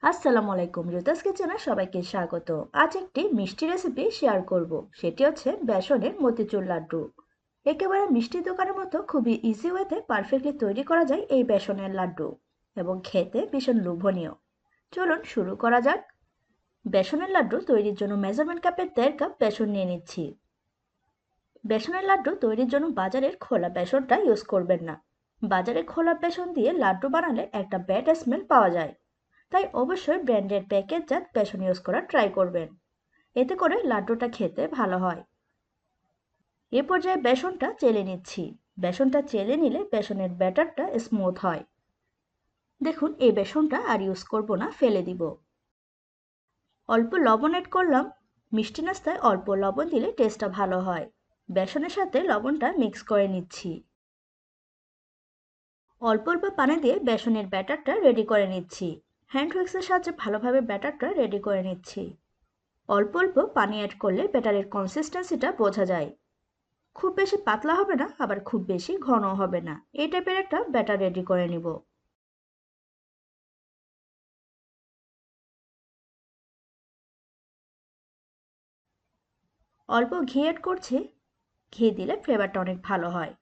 আসসালামু আলাইকুম, রিতাস কিচেনে সবাইকে স্বাগত। আজ একটি মিষ্টি রেসিপি শেয়ার করব। সেটি হচ্ছে বেসনের মতিচুর লাড্ডু। একেবারে মিষ্টি দোকানের মতো খুবই ইজি ওয়েতে পারফেক্টলি তৈরি করা যায় এই বেসনের লাড্ডু, এবং খেতে ভীষণ লোভনীয়। চলুন শুরু করা যাক। বেসনের লাড্ডু তৈরির জন্য মেজারমেন্ট কাপের 1.5 কাপ বেসন নিয়ে নিচ্ছি। বেসনের লাড্ডু তৈরির জন্য বাজারের খোলা বেসনটা ইউজ করবেন না। বাজারে খোলা বেসন দিয়ে লাড্ডু বানালে একটা ব্যাড স্মেল পাওয়া যায়। তাই অবশ্যই ব্র্যান্ডেড প্যাকেটজাত বেসন ইউজ করার ট্রাই করবেন। এতে করে লাড্ডুটা খেতে ভালো হয়। এ পর্যায়ে বেসনটা চেলে নিচ্ছি। বেসনটা চেলে নিলে বেসনের ব্যাটারটা স্মুথ হয়। দেখুন, এই বেসনটা আর ইউজ করব না, ফেলে দিব। অল্প লবণ এড করলাম। মিষ্টি নাস্তায় অল্প লবণ দিলে টেস্টটা ভালো হয়। বেসনের সাথে লবণটা মিক্স করে নিচ্ছি। অল্প অল্প পানি দিয়ে বেসনের ব্যাটারটা রেডি করে নিচ্ছি। হ্যান্ড হুইক্সের সাহায্যে ভালোভাবে ব্যাটারটা রেডি করে নিচ্ছি। অল্প অল্প পানি অ্যাড করলে ব্যাটারের কনসিস্টেন্সিটা বোঝা যায়। খুব বেশি পাতলা হবে না, আবার খুব বেশি ঘন হবে না। এই টাইপের একটা ব্যাটার রেডি করে নিব। অল্প ঘি অ্যাড করছি। ঘি দিলে ফ্লেভারটা অনেক ভালো হয়।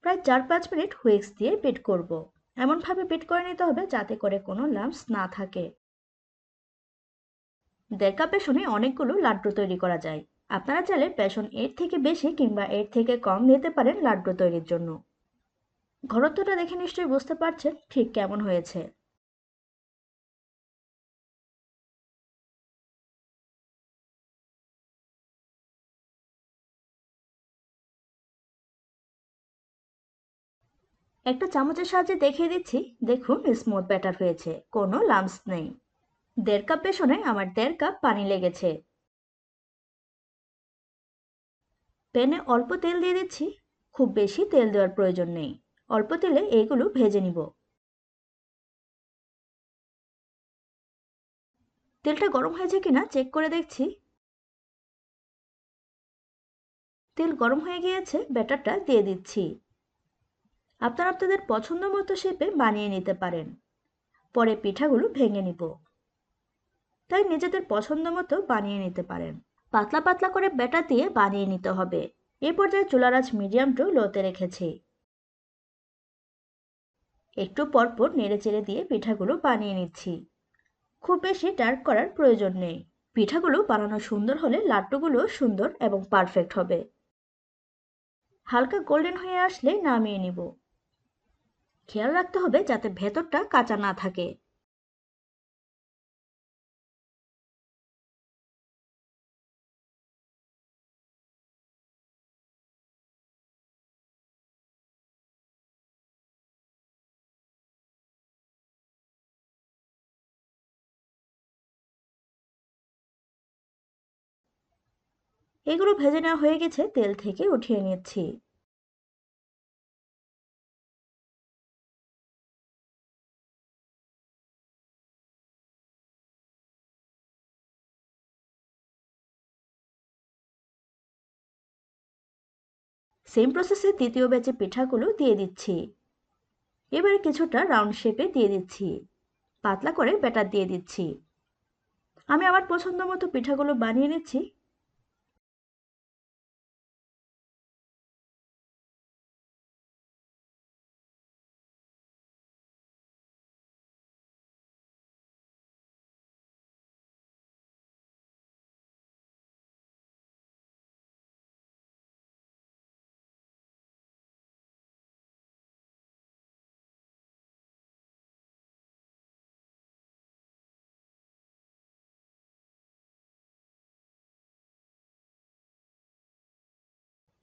প্রায় 4-5 মিনিট হুইক্স দিয়ে বিট করব। এমনভাবে বিট করে নিতে হবে যাতে করে কোনো লাম্পস না থাকে। 1.5 কাপ বেসনে অনেকগুলো লাড্ডু তৈরি করা যায়। আপনারা চাইলে বেসন এর থেকে বেশি কিংবা এর থেকে কম নিতে পারেন লাড্ডু তৈরির জন্য। ঘনত্বটা দেখে নিশ্চয়ই বুঝতে পারছেন ঠিক কেমন হয়েছে। একটা চামচের সাহায্যে দেখিয়ে দিচ্ছি। দেখুন, স্মুথ ব্যাটার হয়েছে, কোনো লাম্পস নেই। 1.5 কাপ বেসনে আমার 1.5 কাপ পানি লেগেছে। প্যানে অল্প তেল দিয়ে দিচ্ছি। খুব বেশি তেল দেওয়ার প্রয়োজন নেই। অল্প তেলে এইগুলো ভেজে নিব। তেলটা গরম হয়েছে কিনা চেক করে দেখছি। তেল গরম হয়ে গিয়েছে, ব্যাটারটা দিয়ে দিচ্ছি। আপনারা আপনাদের পছন্দ মতো শেপে বানিয়ে নিতে পারেন। পরে পিঠাগুলো ভেঙে নিব। তাই নিজেদের পছন্দ মতো বানিয়ে নিতে পারেন। পাতলা পাতলা করে ব্যাটার দিয়ে বানিয়ে নিতে হবে। এ পর্যায়ে চুলার আঁচ মিডিয়াম টু লোতে রেখেছি। একটু পরপর নেড়েচেড়ে দিয়ে পিঠাগুলো বানিয়ে নিচ্ছি। খুব বেশি ডার্ক করার প্রয়োজন নেই। পিঠাগুলো বানানো সুন্দর হলে লাড্ডুগুলো সুন্দর এবং পারফেক্ট হবে। হালকা গোল্ডেন হয়ে আসলে নামিয়ে নিব। খেয়াল রাখতে হবে যাতে ভেতরটা কাঁচা না থাকে। এগুলো ভেজে নেওয়া হয়ে গেছে, তেল থেকে উঠিয়ে নিচ্ছি। সেম প্রসেসে দ্বিতীয় ব্যাচে পিঠাগুলো দিয়ে দিচ্ছি। এবারে কিছুটা রাউন্ড শেপে দিয়ে দিচ্ছি। পাতলা করে ব্যাটার দিয়ে দিচ্ছি। আমি আমার পছন্দ মতো পিঠাগুলো বানিয়ে নিচ্ছি।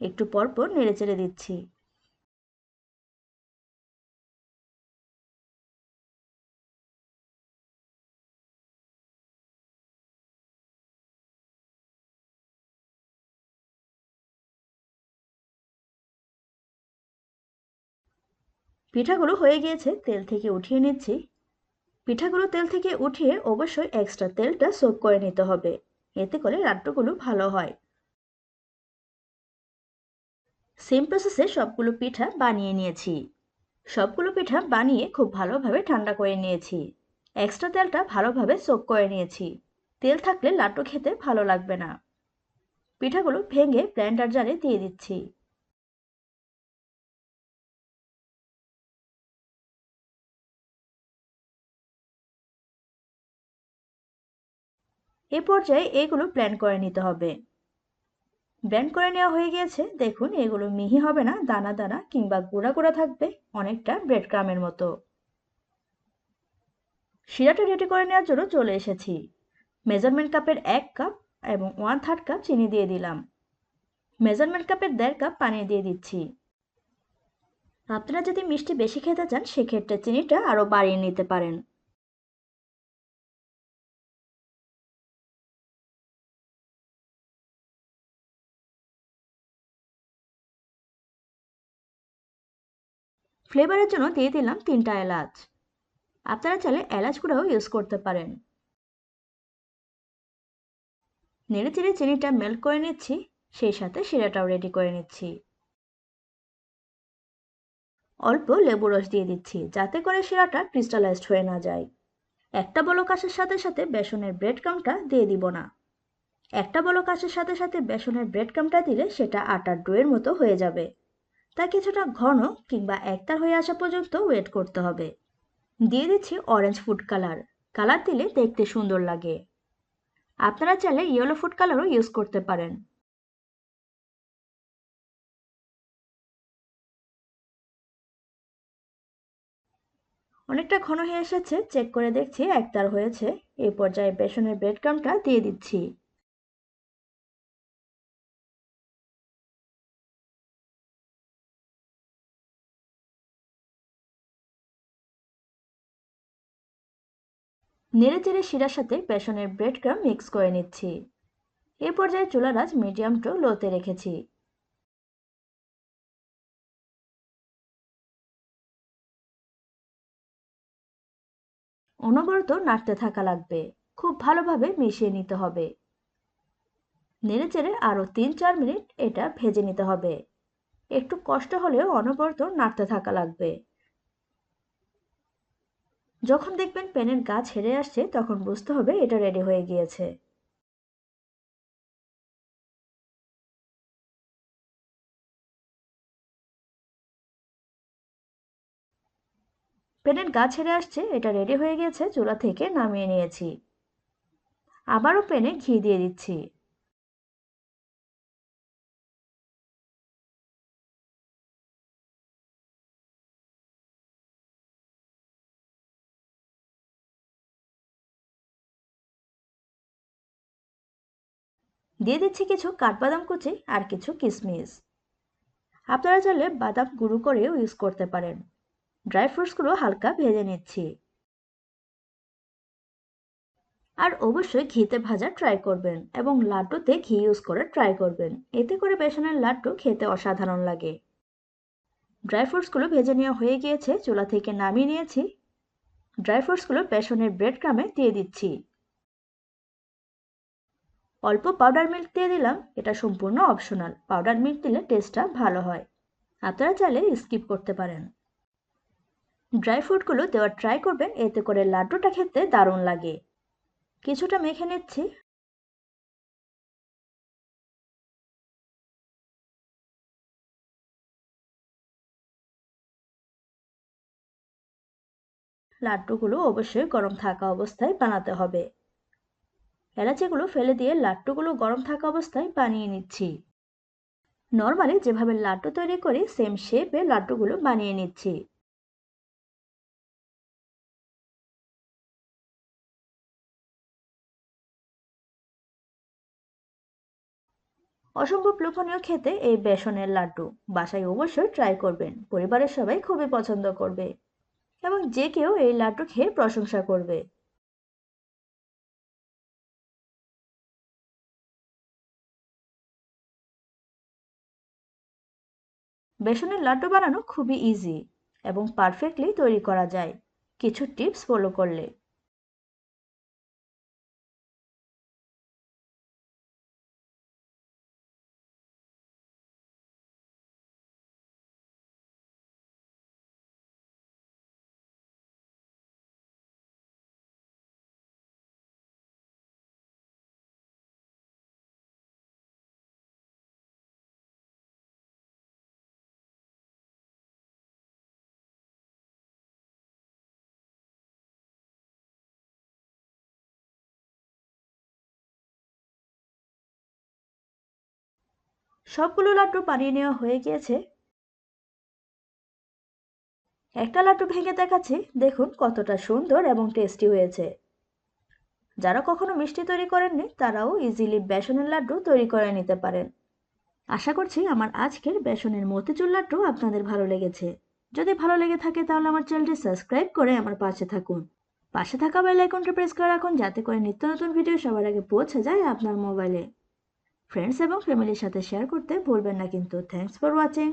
একটু পর পর নেড়েচেড়ে দিচ্ছি। পিঠাগুলো হয়ে গিয়েছে, তেল থেকে উঠিয়ে নিচ্ছি। পিঠাগুলো তেল থেকে উঠিয়ে অবশ্যই এক্সট্রা তেলটা সোক করে নিতে হবে। এতে করে লাড্ডুগুলো ভালো হয়। সেম প্রসেসে সবগুলো পিঠা বানিয়ে নিয়েছি। সবগুলো পিঠা বানিয়ে খুব ভালোভাবে ঠান্ডা করে নিয়েছি। এক্সট্রা তেলটা ভালোভাবে সোক করে নিয়েছি। তেল থাকলে লাড্ডু খেতে ভালো লাগবে না। পিঠাগুলো ভেঙে ব্লেন্ডার জারে দিয়ে দিচ্ছি। এ পর্যায়ে এগুলো ব্লেন্ড করে নিতে হবে। ব্লেন্ড করে নেওয়া হয়ে গিয়েছে। দেখুন এগুলো মিহি হবে না, দানা দানা কিংবা গুঁড়া গুঁড়া থাকবে, অনেকটা ব্রেড ক্রামের মতো। শিরাটা রেডি করে নেওয়ার জন্য চলে এসেছি। মেজারমেন্ট কাপের 1 কাপ এবং 1/3 কাপ চিনি দিয়ে দিলাম। মেজারমেন্ট কাপের 1.5 কাপ পানি দিয়ে দিচ্ছি। আপনারা যদি মিষ্টি বেশি খেতে চান সেক্ষেত্রে চিনিটা আরও বাড়িয়ে নিতে পারেন। ফ্লেভারের জন্য দিয়ে দিলাম 3টা এলাচ। আপনারা চাইলে এলাচ গুঁড়াও ইউজ করতে পারেন। নেড়ে চেড়ে চিনিটা মেল্ট করে নিচ্ছি, সেই সাথে শিরাটাও রেডি করে নিচ্ছি। অল্প লেবু রস দিয়ে দিচ্ছি যাতে করে শিরাটা ক্রিস্টালাইজড হয়ে না যায়। একটা বলক আসার সাথে সাথে বেসনের ব্রেড ক্রাম্বটা দিয়ে দিব না। একটা বলক আসার সাথে সাথে বেসনের ব্রেড ক্রাম্বটা দিলে সেটা আটার ডোয়ের মতো হয়ে যাবে। তা কিছুটা ঘন কিংবা একতার হয়ে আসা পর্যন্ত ওয়েট করতে হবে। দিয়ে দিচ্ছি অরেঞ্জ ফুড কালার। কালার দিলে দেখতে সুন্দর লাগে। আপনারা চাইলে ইয়েলো ফুড কালারও ইউজ করতে পারেন। অনেকটা ঘন হয়ে এসেছে, চেক করে দেখছি একতার হয়েছে। এই পর্যায়ে বেসনের ব্রেড ক্রাম্বটা দিয়ে দিচ্ছি। নেড়ে চেড়ে শিরার সাথে বেসনের ব্রেড ক্রাম্ব মিক্স করে নিচ্ছি। এই পর্যায়ে চুলার আঁচ মিডিয়াম টু লোতে রেখেছি। অনবরত নাড়তে থাকা লাগবে, খুব ভালোভাবে মিশিয়ে নিতে হবে। নেড়ে চেড়ে আরও 3-4 মিনিট এটা ভেজে নিতে হবে। একটু কষ্ট হলেও অনবরত নাড়তে থাকা লাগবে। যখন দেখবেন প্যানের গা ছেড়ে আসছে তখন বুঝতে হবে এটা রেডি হয়ে গিয়েছে। প্যানের গা ছেড়ে আসছে, এটা রেডি হয়ে গেছে, চুলা থেকে নামিয়ে নিয়েছি। আবারও প্যানে ঘি দিয়ে দিচ্ছি। দিয়ে দিচ্ছি কিছু কাঠবাদাম কুচি আর কিছু কিশমিশ। আপনারা চাইলে বাদাম গুঁড়ো করেও ইউজ করতে পারেন। ড্রাই ফ্রুটসগুলো হালকা ভেজে নিচ্ছি। আর অবশ্যই ঘিতে ভাজা ট্রাই করবেন এবং লাড্ডুতে ঘি ইউজ করে ট্রাই করবেন। এতে করে বেসনের লাড্ডু খেতে অসাধারণ লাগে। ড্রাই ফ্রুটসগুলো ভেজে নেওয়া হয়ে গিয়েছে, চুলা থেকে নামিয়ে নিয়েছি। ড্রাই ফ্রুটসগুলো বেসনের ব্রেড ক্রামে দিয়ে দিচ্ছি। অল্প পাউডার মিল্ক দিয়ে দিলাম, এটা সম্পূর্ণ অপশনাল। পাউডার মিল্ক দিলে টেস্টটা ভালো হয়। আপনারা চাইলে স্কিপ করতে পারেন। ড্রাই ফ্রুটগুলো দেওয়ার ট্রাই করবেন, এতে করে লাড্ডুটা খেতে দারুণ লাগে। কিছুটা মেখে নিচ্ছি। লাড্ডুগুলো অবশ্যই গরম থাকা অবস্থায় বানাতে হবে। এলাচিগুলো ফেলে দিয়ে লাড্ডুগুলো গরম থাকা অবস্থায় বানিয়ে নিচ্ছি। নর্মালি যেভাবে লাড্ডু তৈরি করি সেম শেপে লাড্ডুগুলো বানিয়ে নিচ্ছি। অসম্ভব লোভনীয় খেতে এই বেসনের লাড্ডু। বাসায় অবশ্যই ট্রাই করবেন, পরিবারের সবাই খুবই পছন্দ করবে এবং যে কেউ এই লাড্ডু খেয়ে প্রশংসা করবে। বেসনের লাড্ডু বানানো খুবই ইজি এবং পারফেক্টলি তৈরি করা যায় কিছু টিপস ফলো করলে। সবগুলো লাড্ডু বানিয়ে নেওয়া হয়ে গিয়েছে। একটা লাড্ডু ভেঙে দেখাচ্ছি, দেখুন কতটা সুন্দর এবং টেস্টি হয়েছে। যারা কখনো মিষ্টি তৈরি করেননি তারাও ইজিলি বেসনের লাড্ডু তৈরি করে নিতে পারেন। আশা করছি আমার আজকের বেসনের মতিচুর লাড্ডু আপনাদের ভালো লেগেছে। যদি ভালো লেগে থাকে তাহলে আমার চ্যানেলটি সাবস্ক্রাইব করে আমার পাশে থাকুন। পাশে থাকা বেল আইকনটি প্রেস করে রাখুন যাতে করে নিত্য নতুন ভিডিও সবার আগে পৌঁছে যায় আপনার মোবাইলে। ফ্রেন্ডস এবং ফ্যামিলির সাথে শেয়ার করতে ভুলবেন না কিন্তু। Thanks for watching.